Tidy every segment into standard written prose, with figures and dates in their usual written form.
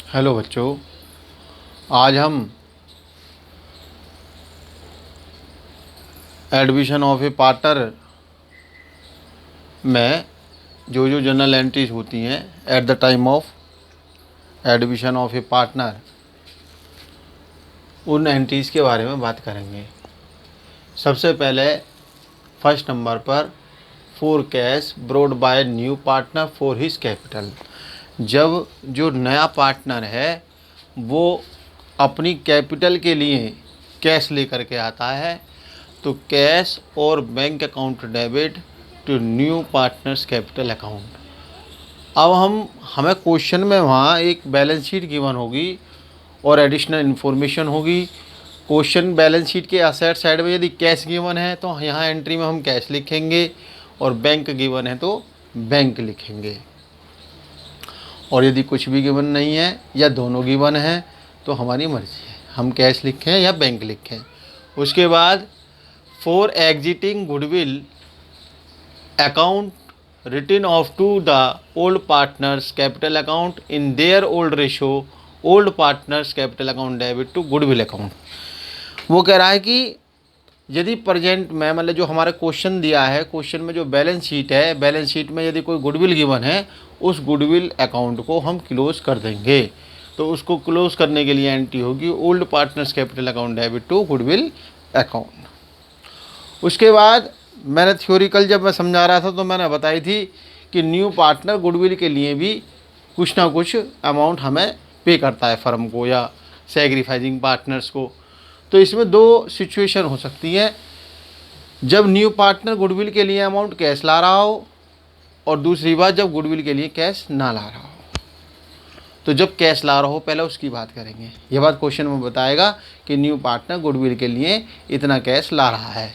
Hello बच्चों, आज हम एडमिशन ऑफ ए पार्टनर में जो जो जनरल एंट्रीज होती हैं at the time of admission of A partner, उन एंट्रीज़ के बारे में बात करेंगे। सबसे पहले फर्स्ट नंबर पर for cash brought by new partner for his capital. जब जो नया पार्टनर है वो अपनी कैपिटल के लिए कैश लेकर के आता है तो कैश और bank account debit to new partners capital account. अब हमें क्वेश्चन में वहाँ एक बैलेंस शीट गिवन होगी और एडिशनल इन्फॉर्मेशन होगी। क्वेश्चन बैलेंस शीट के असेट साइड में यदि कैश गिवन है तो यहाँ एंट्री में हम कैश लिखेंगे और बैंक गिवन है तो बैंक लिखेंगे। और यदि कुछ भी गिवन नहीं है या दोनों गिवन है तो हमारी मर्ज़ी है, हम कैश लिखें या बैंक लिखें। उसके बाद for exiting goodwill account written off to the old partners capital account in their old ratio old partners capital account debit to goodwill account. वो कह रहा है कि यदि प्रेजेंट में मतलब जो हमारा क्वेश्चन दिया है, क्वेश्चन में जो बैलेंस शीट है, बैलेंस शीट में यदि कोई गुडविल गिवन है उस गुडविल अकाउंट को हम क्लोज़ कर देंगे। तो उसको क्लोज़ करने के लिए एंट्री होगी old partners capital account debit to goodwill account. उसके बाद मैंने थ्योरिकल जब मैं समझा रहा था तो मैंने बताई थी कि न्यू पार्टनर गुडविल के लिए भी कुछ ना कुछ अमाउंट हमें पे करता है फर्म को या सैक्रिफाइसिंग पार्टनर्स को। तो इसमें दो सिचुएशन हो सकती हैं, जब न्यू पार्टनर गुडविल के लिए अमाउंट कैश ला रहा हो और दूसरी बात जब गुडविल के लिए कैश ना ला रहा हो। तो जब कैश ला रहा हो पहले उसकी बात करेंगे। यह बात क्वेश्चन में बताएगा कि न्यू पार्टनर गुडविल के लिए इतना कैश ला रहा है।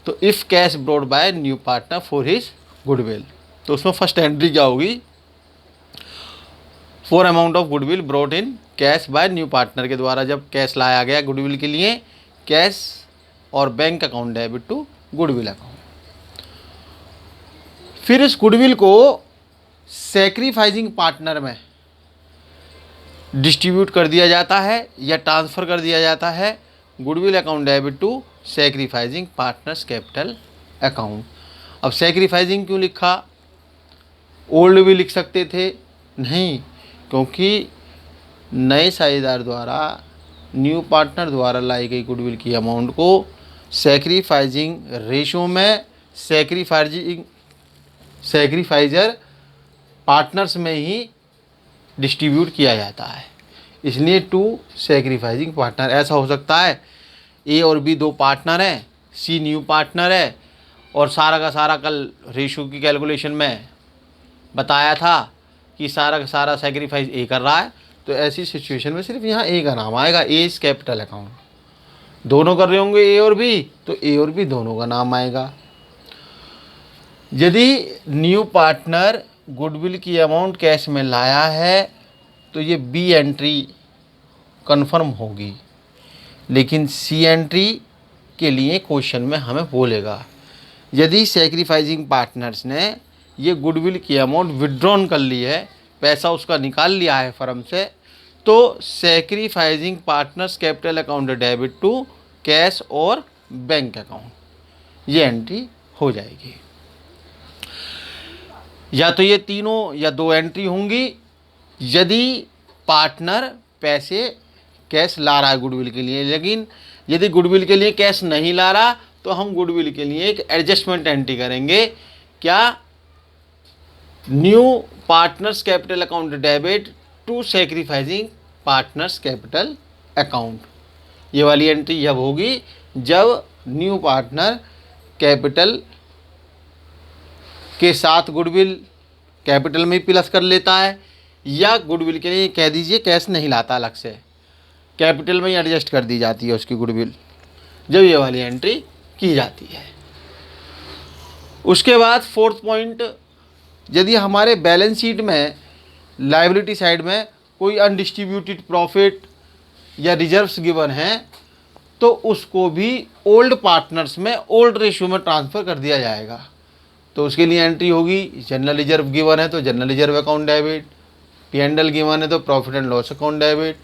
तो if cash brought by new partner for his goodwill, तो उसमें फर्स्ट एंट्री क्या होगी, for amount of goodwill brought in cash by new partner के द्वारा जब कैश लाया गया गुडविल के लिए, कैश और bank account debit to goodwill account. फिर इस गुडविल को सैक्रिफाइसिंग पार्टनर में डिस्ट्रीब्यूट कर दिया जाता है या ट्रांसफ़र कर दिया जाता है goodwill account debit to sacrificing partners capital account. अब सैक्रिफाइसिंग क्यों लिखा, ओल्ड भी लिख सकते थे, नहीं, क्योंकि नए साझेदार द्वारा न्यू पार्टनर द्वारा लाई गई गुडविल की अमाउंट को सैक्रिफाइसिंग रेशो में सैक्रिफाइजर पार्टनर्स में ही डिस्ट्रीब्यूट किया जाता है, इसलिए टू सैक्रिफाइसिंग पार्टनर। ऐसा हो सकता है ए और बी दो पार्टनर हैं, सी न्यू पार्टनर है और सारा का सारा कल रेशो की कैलकुलेशन में बताया था कि सारा का सारा सैक्रिफाइस ए कर रहा है। तो ऐसी सिचुएशन में सिर्फ यहाँ ए का नाम आएगा, ए इस कैपिटल अकाउंट। दोनों कर रहे होंगे ए और बी तो ए और बी दोनों का नाम आएगा। यदि न्यू पार्टनर गुडविल की अमाउंट कैश में लाया है तो ये बी एंट्री कंफर्म होगी, लेकिन सी एंट्री के लिए क्वेश्चन में हमें बोलेगा यदि सैक्रिफाइसिंग पार्टनर्स ने ये गुडविल की अमाउंट विड्रॉन कर ली है, पैसा उसका निकाल लिया है फर्म से, तो sacrificing partners capital account debit to cash और बैंक अकाउंट, ये एंट्री हो जाएगी। या तो ये तीनों या दो एंट्री होंगी यदि पार्टनर पैसे कैश ला रहा है गुडविल के लिए, लेकिन यदि गुडविल के लिए कैश नहीं ला रहा तो हम गुडविल के लिए एक एडजस्टमेंट एंट्री करेंगे। क्या, new partners capital account debit to sacrificing partners capital account. ये वाली एंट्री जब होगी जब न्यू पार्टनर कैपिटल के साथ गुडविल कैपिटल में प्लस कर लेता है या गुडविल के लिए कह दीजिए कैश नहीं लाता, अलग से कैपिटल में ही एडजस्ट कर दी जाती है उसकी गुडविल, जब ये वाली एंट्री की जाती है। उसके बाद फोर्थ पॉइंट, यदि हमारे बैलेंस शीट में लायबिलिटी साइड में कोई अनडिस्ट्रीब्यूटेड प्रॉफिट या रिजर्व्स गिवन हैं तो उसको भी ओल्ड पार्टनर्स में ओल्ड रेशियो में ट्रांसफ़र कर दिया जाएगा। तो उसके लिए एंट्री होगी जनरल रिजर्व गिवन है तो general reserve account debit, P and L given है तो profit and loss account debit,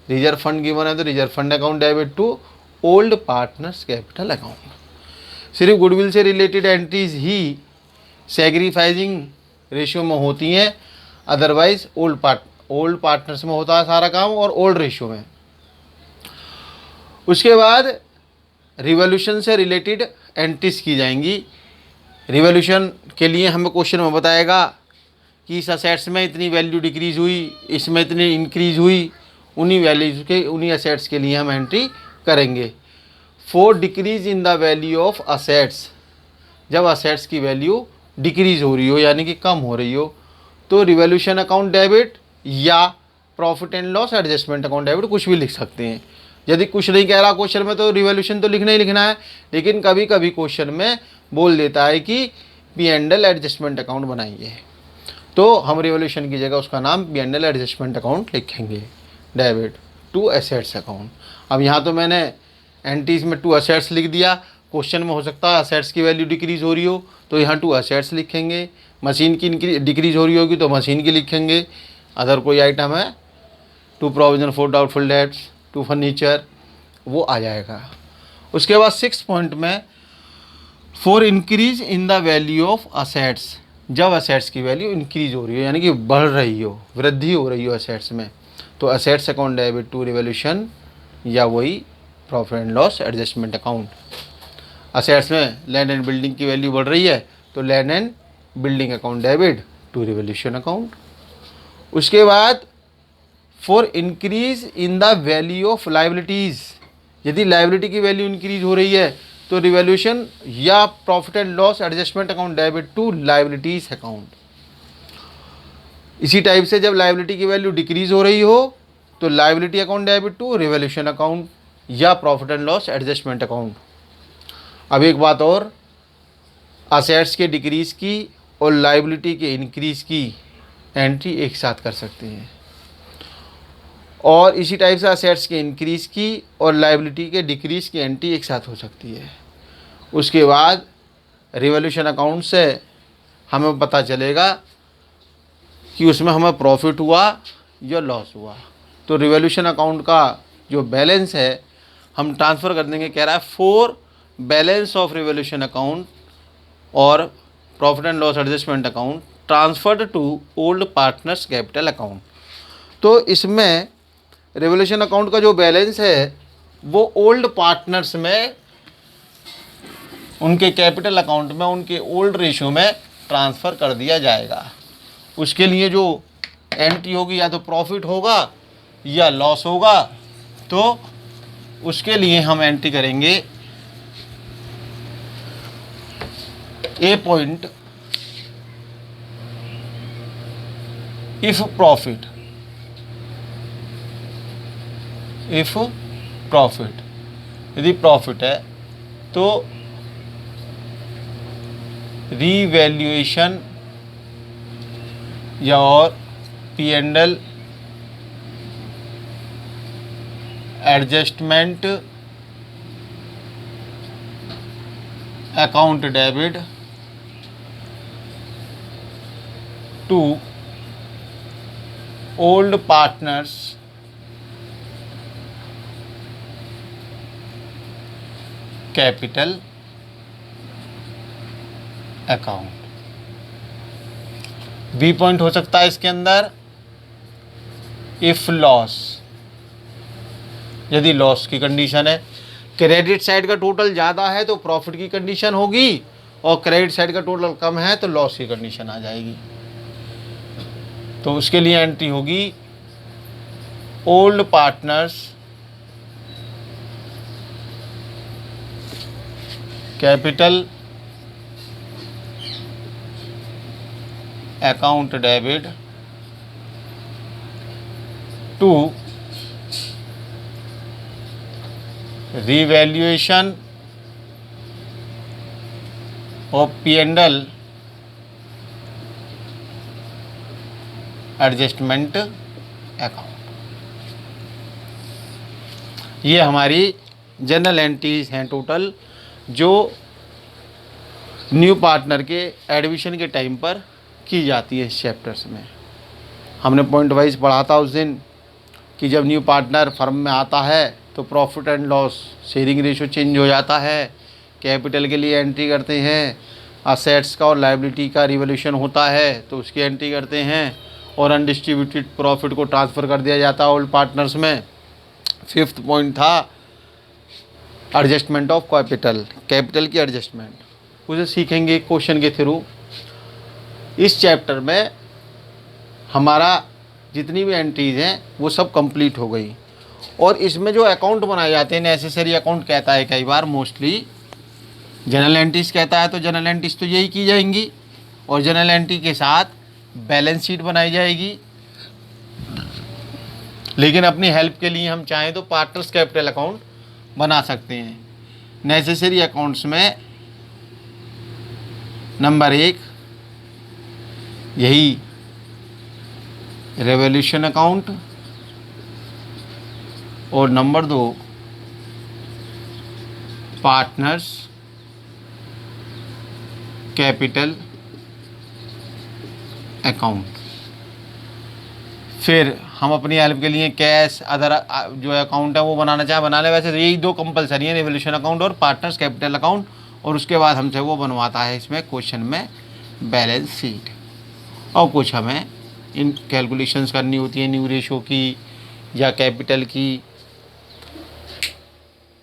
reserve fund given है तो reserve fund account debit to old partners capital account. सिर्फ गुडविल से रिलेटेड एंट्रीज ही sacrificing ratio में होती हैं, अदरवाइज ओल्ड पार्टनर्स में होता है सारा काम और ओल्ड रेशियो में। उसके बाद रिवॉल्यूशन से रिलेटेड एंट्रीज की जाएंगी। रिवॉल्यूशन के लिए हमें क्वेश्चन में बताएगा कि इस असेट्स में इतनी वैल्यू डिक्रीज हुई, इसमें इतनी इंक्रीज हुई, उन्हीं वैल्यूज के उन्हीं असेट्स के लिए हम एंट्री करेंगे। For decrease in the value of assets, जब असेट्स की वैल्यू डिक्रीज हो रही हो यानी कि कम हो रही हो, तो रिवॉल्यूशन अकाउंट डेबिट या profit and loss adjustment account debit कुछ भी लिख सकते हैं। यदि कुछ नहीं कह रहा क्वेश्चन में तो रिवॉल्यूशन तो लिखना ही लिखना है, लेकिन कभी कभी क्वेश्चन में बोल देता है कि P and L adjustment account बनाइए, तो हम रिवॉल्यूशन की जगह उसका नाम P and L adjustment account लिखेंगे, डेबिट टू एसेट्स अकाउंट। अब यहाँ तो मैंने एंट्रीज में टू एसेट्स लिख दिया, क्वेश्चन में हो सकता है असेट्स की वैल्यू डिक्रीज हो रही हो तो यहाँ टू एसेट्स लिखेंगे, मशीन की डिक्रीज हो रही होगी तो मशीन की लिखेंगे, अदर कोई आइटम है to provision for doubtful debts, to furniture, वो आ जाएगा। उसके बाद 6 पॉइंट में for increase in the value of assets, जब असेट्स की वैल्यू इंक्रीज हो रही हो यानी कि बढ़ रही हो, वृद्धि हो रही हो असेट्स में, तो assets account debit to revaluation या वही profit and loss adjustment account. Assets में लैंड एंड बिल्डिंग की वैल्यू बढ़ रही है तो land and building account debit to revaluation account. उसके बाद for increase in the value of liabilities, यदि लाइबिलिटी की वैल्यू इंक्रीज हो रही है तो रिवॉल्यूशन या profit and loss adjustment account debit to liabilities account. इसी टाइप से जब लाइबिलिटी की वैल्यू डिक्रीज हो रही हो तो liability account debit to revaluation account या profit and loss adjustment account. अब एक बात और, असेट्स के डिक्रीज की और लाइबिलिटी के इंक्रीज की एंट्री एक साथ कर सकते हैं, और इसी टाइप से असेट्स के इंक्रीज की और लाइबिलिटी के डिक्रीज की एंट्री एक साथ हो सकती है। उसके बाद रिवॉल्यूशन अकाउंट से हमें पता चलेगा कि उसमें हमें प्रॉफिट हुआ या लॉस हुआ, तो रिवॉल्यूशन अकाउंट का जो बैलेंस है हम ट्रांसफ़र कर देंगे, कह रहा है for balance of revaluation account और profit and loss adjustment account transferred to old partners capital account. तो इसमें रिवॉल्यूशन अकाउंट का जो बैलेंस है वो ओल्ड पार्टनर्स में उनके कैपिटल अकाउंट में उनके ओल्ड रेशियो में ट्रांसफ़र कर दिया जाएगा। उसके लिए जो एंट्री होगी या तो प्रॉफिट होगा या लॉस होगा, तो उसके लिए हम एंट्री करेंगे A point, if profit, if profit, यदि प्रॉफिट है तो रीवैल्यूएशन या और P and L adjustment account debit to old partners capital account. B point हो सकता है इसके अंदर इफ लॉस, यदि लॉस की कंडीशन है, क्रेडिट साइड का टोटल ज़्यादा है तो प्रॉफिट की कंडीशन होगी और क्रेडिट साइड का टोटल कम है तो लॉस की कंडीशन आ जाएगी। तो उसके लिए एंट्री होगी old partners capital account debit to revaluation of P and L adjustment account. ये हमारी जनरल एंट्रीज हैं टोटल, जो न्यू पार्टनर के एडमिशन के टाइम पर की जाती है इस चैप्टर्स में। हमने पॉइंट वाइज पढ़ा था उस दिन कि जब न्यू पार्टनर फर्म में आता है तो profit and loss sharing ratio change हो जाता है, कैपिटल के लिए एंट्री करते हैं, असेट्स का और लायबिलिटी का रिवोल्यूशन होता है तो उसकी एंट्री करते हैं, और अनडिस्ट्रीब्यूटेड प्रॉफिट को ट्रांसफ़र कर दिया जाता है ओल्ड पार्टनर्स में। फिफ्थ पॉइंट था एडजस्टमेंट ऑफ कैपिटल, कैपिटल की एडजस्टमेंट, उसे सीखेंगे क्वेश्चन के थ्रू। इस चैप्टर में हमारा जितनी भी एंट्रीज हैं वो सब कंप्लीट हो गई। और इसमें जो अकाउंट बनाए जाते हैं, नेसेसरी अकाउंट कहता है कई बार, मोस्टली जनरल एंट्रीज कहता है, तो जनरल एंट्रीज तो यही की जाएंगी, और जनरल एंट्री के साथ बैलेंस शीट बनाई जाएगी। लेकिन अपनी हेल्प के लिए हम चाहें तो पार्टनर्स कैपिटल अकाउंट बना सकते हैं। नेसेसरी अकाउंट्स में नंबर 1 यही रेवोल्यूशन अकाउंट, और नंबर 2 पार्टनर्स कैपिटल अकाउंट। फिर हम अपनी हेल्प के लिए कैश अदर जो अकाउंट है वो बनाना चाहे बना ले, वैसे तो यही 2 कंपलसरी है, रेवोल्यूशन अकाउंट और पार्टनर्स कैपिटल अकाउंट। और उसके बाद हमसे वो बनवाता है इसमें क्वेश्चन में बैलेंस शीट, और कुछ हमें इन कैलकुलेशंस करनी होती है न्यू रेशो की या कैपिटल की।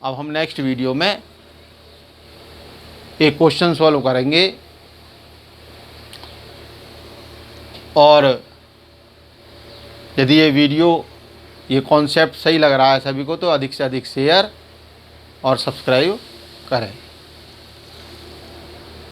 अब हम नेक्स्ट वीडियो में एक क्वेश्चन सॉल्व करेंगे, और यदि ये कॉन्सेप्ट सही लग रहा है सभी को तो अधिक से अधिक शेयर और सब्सक्राइब करें।